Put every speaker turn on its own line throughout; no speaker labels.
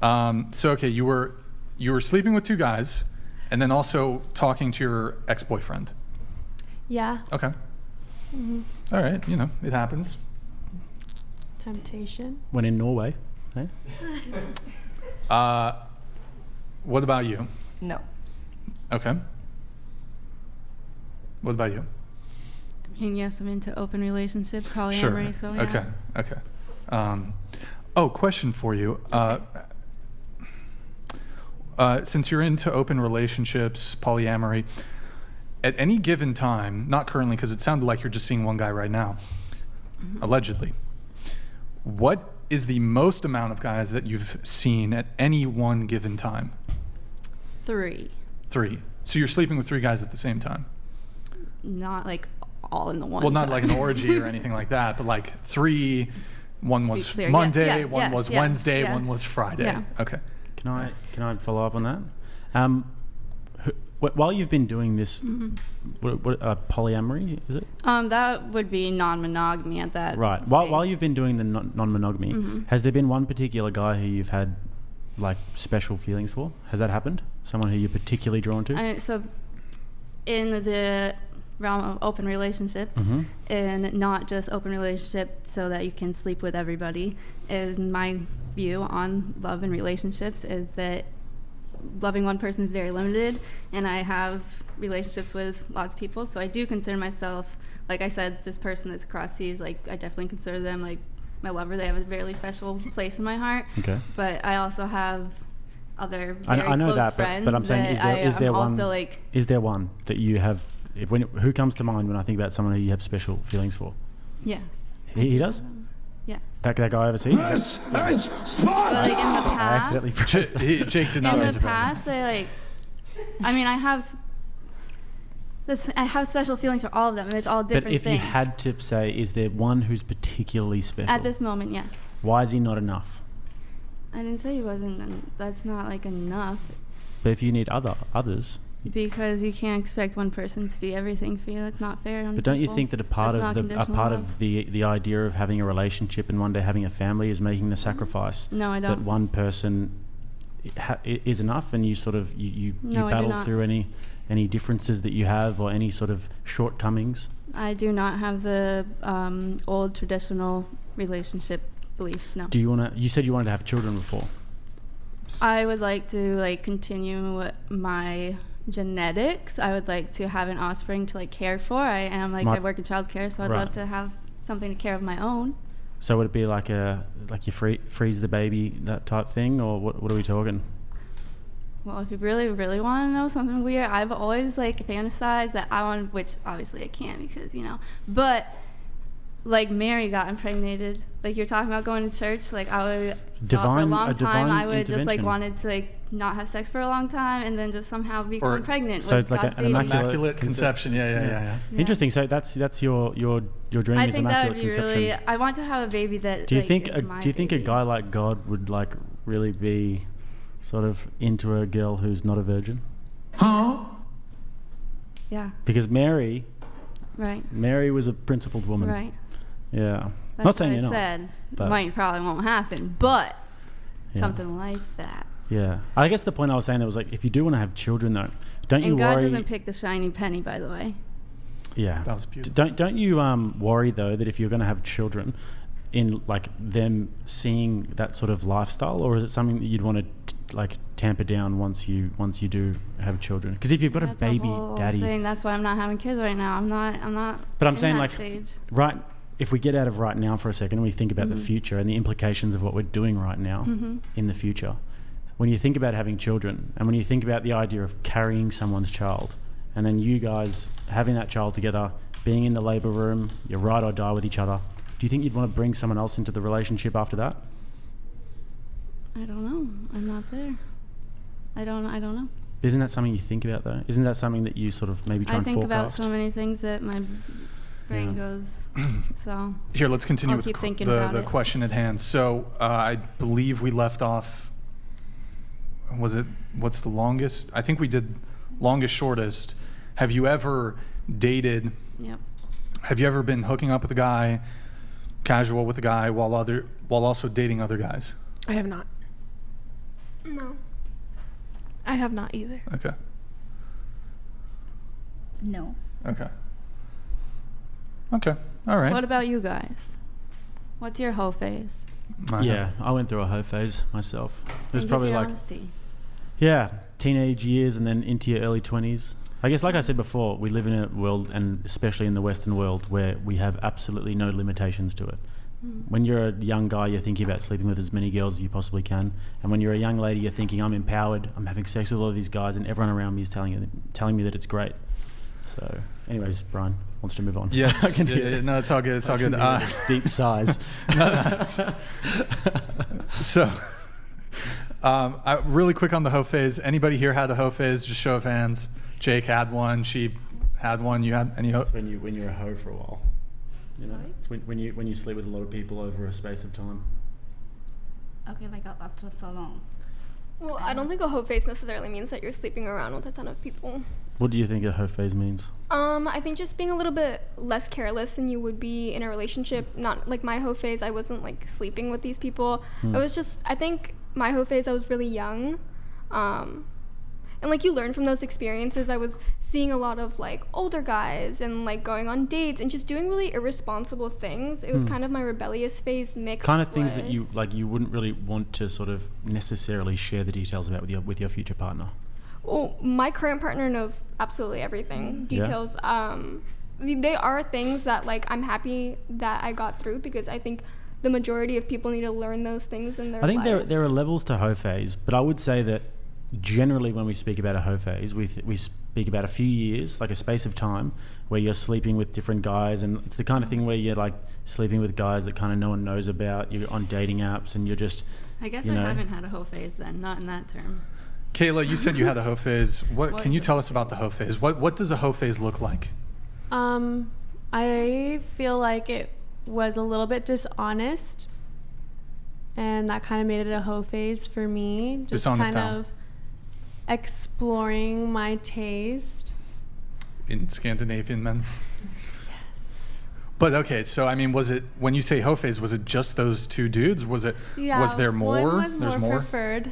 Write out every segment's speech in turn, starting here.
Okay, you were sleeping with two guys, and then also talking to your ex-boyfriend.
Yeah.
Okay. All right, it happens.
Temptation.
When in Norway, eh?
What about you?
No.
Okay. What about you?
I mean, yes, I'm into open relationships, polyamory,
Sure.
so yeah.
Okay. Question for you. Since you're into open relationships, polyamory, at any given time, not currently because it sounded like you're just seeing one guy right now, allegedly, what is the most amount of guys that you've seen at any one given time?
3.
3. So you're sleeping with 3 guys at the same time?
Not like all in the one.
Well, not
time.
like an orgy or anything like that, but like 3. One was
clear,
Monday,
yes, yeah,
one was
yes,
Wednesday,
yes.
one was Friday.
Yeah.
Okay.
Can I follow up on that? While you've been doing this, what polyamory is it?
That would be non-monogamy at that.
Right.
Stage.
While you've been doing the non-monogamy, has there been one particular guy who you've had like special feelings for? Has that happened? Someone who you're particularly drawn to?
So, in the realm of open relationships, and not just open relationship so that you can sleep with everybody, in my view on love and relationships is that loving one person is very limited, and I have relationships with lots of people, so I do consider myself, like I said, this person that's across seas, like I definitely consider them like my lover. They have a very special place in my heart. Okay. But I also have other very
I know
close
that,
friends
but I'm saying, is there one?
Also like,
is there one that you have? Who comes to mind when I think about someone who you have special feelings for?
yes.
He does?
Yes.
That guy overseas?
But like in the
I
past,
accidentally pressed that.
Jake did not
in
answer
the past, they like, I mean, I have special feelings for all of them, and it's all different
But if
things.
you had to say, is there one who's particularly special?
At this moment, yes.
Why is he not enough?
I didn't say he wasn't. That's not like enough.
But if you need others.
Because you can't expect one person to be everything for you. That's not fair on
But don't you
people.
think that a part of the idea of having a relationship and one day having a family is making the sacrifice?
No, I don't.
That one person is enough, and you sort of you battle through any differences that you have or any sort of shortcomings?
I do not have the old traditional relationship beliefs. No.
Do you want to? You said you wanted to have children before.
I would like to continue my genetics. I would like to have an offspring to care for. I I work in childcare, so I'd love to have something to care of my own.
So would it be like you freeze the baby, that type thing, or what are we talking?
Well, if you really, really want to know something weird, I've always fantasized that I want, which obviously I can't because but Mary got impregnated. You're talking about going to church. I would for a long time. I would just wanted to not have sex for a long time and then just somehow become pregnant.
So
with
it's like
God's
an
baby.
immaculate conception. Yeah.
Interesting. So that's your dream
I
is
think that would
immaculate
be
conception.
really. I want to have a baby that.
Do you think
a
a guy like God would really be sort of into a girl who's not a virgin?
Huh? Yeah.
Because Mary.
Right.
Mary was a principled woman.
Right.
Yeah.
That's
not saying
what
you're
I
not.
said.
But
Probably won't happen, but something like that.
Yeah. I guess the point I was saying was if you do want to have children though, don't you worry?
And God doesn't pick the shiny penny, by the way.
Yeah.
That was beautiful.
Don't you worry though that if you're going to have children, in them seeing that sort of lifestyle, or is it something that you'd want to tamper down once you do have children? Because if you've got a baby daddy,
that's why I'm not having kids right now. I'm not.
But I'm
in
saying
that stage.
right. If we get out of right now for a second and we think about the future and the implications of what we're doing right now in the future, when you think about having children and when you think about the idea of carrying someone's child and then you guys having that child together, being in the labour room, you're ride or die with each other, do you think you'd want to bring someone else into the relationship after that?
I don't know. I'm not there. I don't know.
Isn't that something you think about though? Isn't that something that you sort of maybe try and forecast?
I think about so many things that my brain goes. So
here, let's continue with
the
question at hand. So I believe we left off. What's the longest? I think we did longest, shortest. Have you ever dated?
Yep.
Have you ever been hooking up with a guy, casual with a guy, while also dating other guys?
I have not. I have not either.
Okay.
No.
Okay. Okay. All right.
What about you guys? What's your hoe phase?
Yeah, I went through a hoe phase myself. It was
Thank you
probably
for your
like,
honesty.
yeah, teenage years and then into your early 20s. I guess, like I said before, we live in a world, and especially in the Western world, where we have absolutely no limitations to it. When you're a young guy, you're thinking about sleeping with as many girls as you possibly can. And when you're a young lady, you're thinking, I'm empowered, I'm having sex with all of these guys, and everyone around me is telling me that it's great. So, anyways, Brian wants to move on.
Yes.
I can hear
yeah, no, it's all good. It's all good.
Deep sighs.
So, really quick on the hoe phase. Anybody here had a hoe phase? Just show of hands. Jake had one. She had one. You had any hoe?
When you're a hoe for a while. You know, it's when you sleep with a lot of people over a space of time.
Okay, like up to so long.
Well, I don't think a hoe phase necessarily means that you're sleeping around with a ton of people.
What do you think a hoe phase means?
I think just being a little bit less careless than you would be in a relationship. Not like my hoe phase, I wasn't like sleeping with these people. I was just, I think my hoe phase, I was really young. And like you learn from those experiences. I was seeing a lot of like older guys and like going on dates and just doing really irresponsible things. It was kind of my rebellious phase mixed
Kind of things
with,
that you wouldn't really want to sort of necessarily share the details about with your future partner.
Well, my current partner knows absolutely everything. Details. They are things that like I'm happy that I got through, because I think the majority of people need to learn those things in their life.
I think there are levels to hoe phase, but I would say that generally when we speak about a hoe phase, we speak about a few years, like a space of time where you're sleeping with different guys, and it's the kind of thing where you're like sleeping with guys that kind of no one knows about. You're on dating apps and you're just,
I guess I haven't had a hoe phase then, not in that term.
Kayla, you said you had a hoe phase. What can you tell us about the hoe phase? What does a hoe phase look like?
I feel like it was a little bit dishonest, and that kind of made it a hoe phase for me. Just
Dishonest
kind
how?
of exploring my taste.
In Scandinavian men?
Yes.
But okay, so I mean, was it, when you say hoe phase, was it just those two dudes? Was there more?
One was
There's
more
more?
preferred.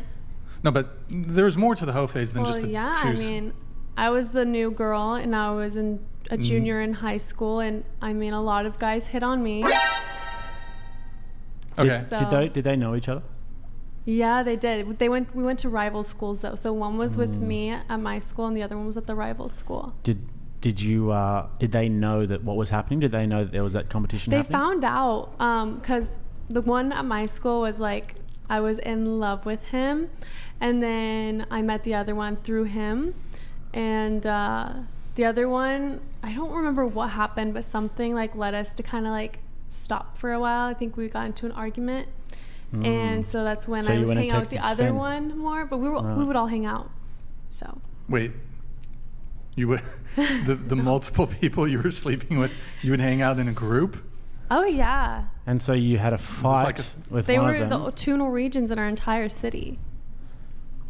No, but there's more to the hoe phase than
Well,
just the
yeah,
two.
I mean, I was the new girl, and I was a junior in high school, and I mean, a lot of guys hit on me.
Okay.
Did they know each other?
Yeah, they did. We went to rival schools though. So one was with me at my school, and the other one was at the rival school.
Did they know that what was happening? Did they know that there was that competition
They
happening?
found out because the one at my school was like, I was in love with him, and then I met the other one through him, and the other one, I don't remember what happened, but something like led us to kind of like stop for a while. I think we got into an argument, and so that's when I was hanging out with the other one more. But we would all hang out. So
Wait, you would the multiple people you were sleeping with, you would hang out in a group?
oh yeah,
And so you had a fight with
they
one
were
of them.
the two Norwegians in our entire city,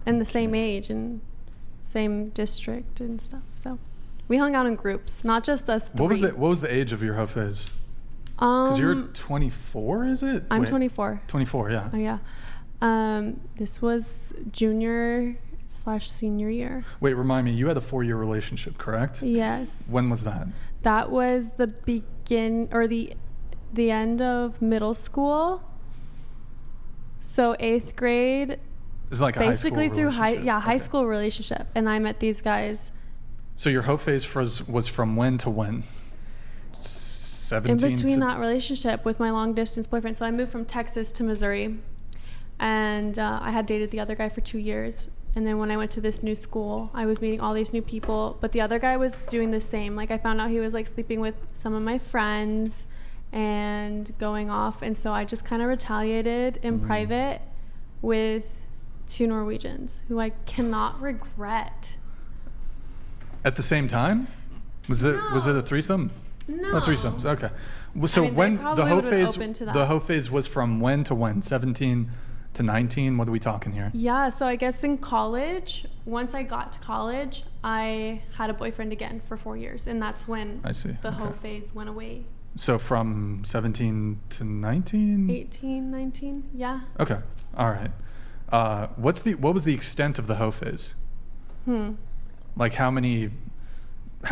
and the same age and same district and stuff. So we hung out in groups, not just us three.
What was the age of your hoe phase? Because you're 24, is it?
I'm
Wait,
24.
24, yeah.
Oh yeah. This was junior/senior year.
Wait, remind me, you had a 4-year relationship, correct?
Yes.
When was that?
That was the the end of middle school. So 8th grade,
It's like a
basically
high school
through
relationship.
high
Okay.
school relationship, and I met these guys
So your hoe phase was from when to when? 17
in between
to...
that relationship with my long distance boyfriend. So I moved from Texas to Missouri, and I had dated the other guy for 2 years. And then when I went to this new school, I was meeting all these new people, but the other guy was doing the same. Like I found out he was like sleeping with some of my friends and going off, and so I just kind of retaliated in private with 2 Norwegians who I cannot regret.
At the same time? Was it a threesome?
No.
Oh, threesomes. Okay. Well, so
I mean, they
when
probably
the hoe
would've been
phase,
open to that.
the hoe phase was from when to when? 17 to 19? What are we talking here?
Yeah, so I guess in college, once I got to college, I had a boyfriend again for 4 years, and that's when
I see.
the hoe
Okay.
phase went away.
So from 17 to 19?
18, 19, yeah.
Okay. All right. What was the extent of the hoe phase? Like how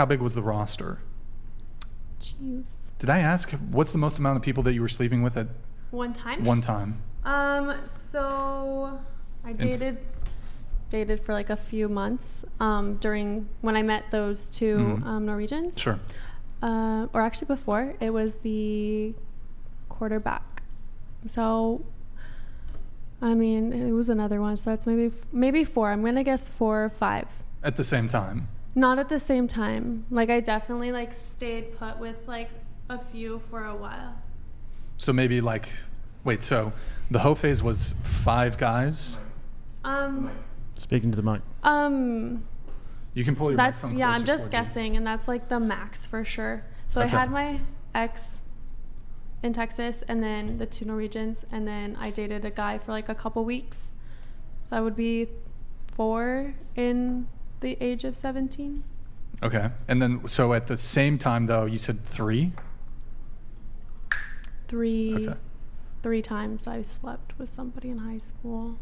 big was the roster?
Jeez.
Did I ask what's the most amount of people that you were sleeping with at
One time?
one time?
So I dated for like a few months during when I met those two Norwegians.
Sure.
Or actually before, it was the quarterback. So, I mean, it was another one. So that's maybe 4. I'm gonna guess 4 or 5.
At the same time?
Not at the same time. Like I definitely like stayed put with like a few for a while.
So maybe like, wait, so the hoe phase was 5 guys?
Speaking to the mic.
You can pull your
That's
microphone
I'm
closer
just
towards you.
guessing, and that's like the max for sure. So I
Okay.
had my ex in Texas, and then the 2 Norwegians, and then I dated a guy for like a couple weeks. So I would be 4 in the age of 17.
Okay. And then, so at the same time though, you said 3?
3
Okay.
3 times I slept with somebody in high school.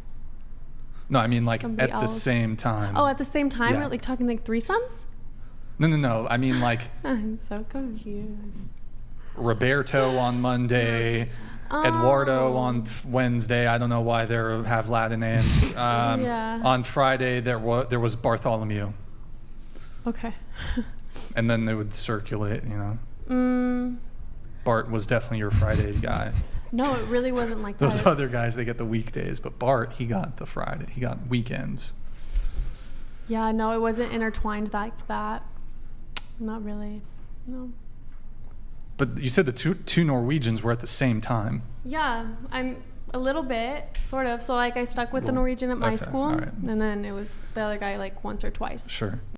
No, I mean like
Somebody
at the
else.
same time.
Oh, at the same time?
Yeah.
We're like talking like threesomes?
No. I mean like
I'm so confused.
Roberto on Monday, Eduardo
Oh.
on Wednesday. I don't know why they have Latin names.
Yeah.
On Friday there was Bartholomew,
Okay.
and then they would circulate. Bart was definitely your Friday guy.
No, it really wasn't like
Those
that.
other guys, they get the weekdays, but Bart, he got the Friday. He got weekends.
Yeah, no, it wasn't intertwined like that. Not really. No.
But you said the two Norwegians were at the same time.
Yeah, I'm a little bit, sort of. So like I stuck with the
Well,
Norwegian at my
okay,
school,
all right.
and then it was the other guy like once or twice.
Sure.